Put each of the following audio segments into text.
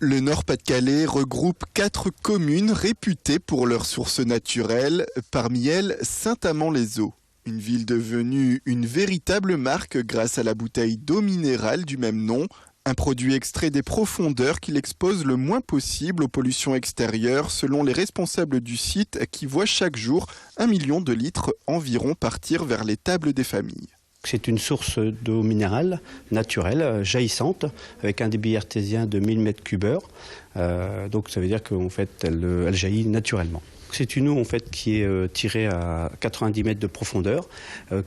Le Nord-Pas-de-Calais regroupe 4 communes réputées pour leurs sources naturelles, parmi elles Saint-Amand-les-Eaux. Une ville devenue une véritable marque grâce à la bouteille d'eau minérale du même nom, un produit extrait des profondeurs qu'il expose le moins possible aux pollutions extérieures selon les responsables du site qui voient chaque jour 1 million de litres environ partir vers les tables des familles. C'est une source d'eau minérale naturelle, jaillissante, avec un débit artésien de 1000 m3. Donc ça veut dire qu'en fait, elle jaillit naturellement. C'est une eau en fait, qui est tirée à 90 mètres de profondeur,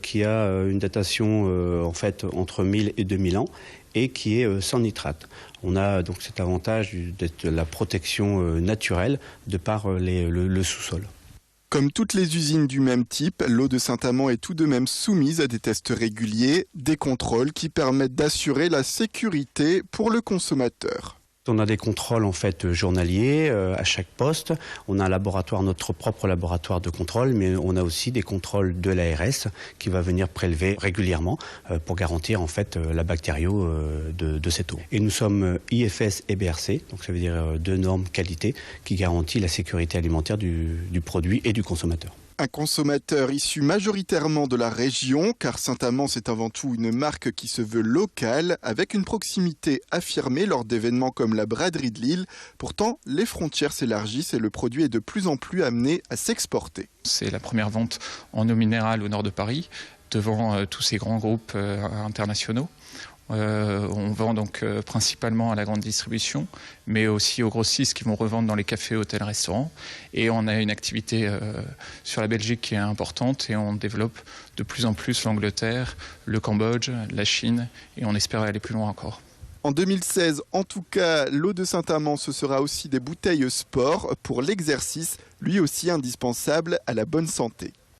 qui a une datation en fait, entre 1000 et 2000 ans et qui est sans nitrate. On a donc cet avantage de la protection naturelle de par le sous-sol. Comme toutes les usines du même type, l'eau de Saint-Amand est tout de même soumise à des tests réguliers, des contrôles qui permettent d'assurer la sécurité pour le consommateur. On a des contrôles en fait journaliers à chaque poste. On a un laboratoire, notre propre laboratoire de contrôle, mais on a aussi des contrôles de l'ARS qui va venir prélever régulièrement pour garantir en fait la bactério de cette eau. Et nous sommes IFS et BRC, donc ça veut dire deux normes qualité qui garantit la sécurité alimentaire du produit et du consommateur. Un consommateur issu majoritairement de la région, car Saint-Amand c'est avant tout une marque qui se veut locale, avec une proximité affirmée lors d'événements comme la braderie de Lille. Pourtant, les frontières s'élargissent et le produit est de plus en plus amené à s'exporter. C'est la première vente en eau minérale au nord de Paris, devant tous ces grands groupes internationaux. On vend donc principalement à la grande distribution, mais aussi aux grossistes qui vont revendre dans les cafés, hôtels, restaurants. Et on a une activité sur la Belgique qui est importante et on développe de plus en plus l'Angleterre, le Cambodge, la Chine et on espère aller plus loin encore. En 2016, en tout cas, l'eau de Saint-Amand, ce sera aussi des bouteilles sport pour l'exercice, lui aussi indispensable à la bonne santé.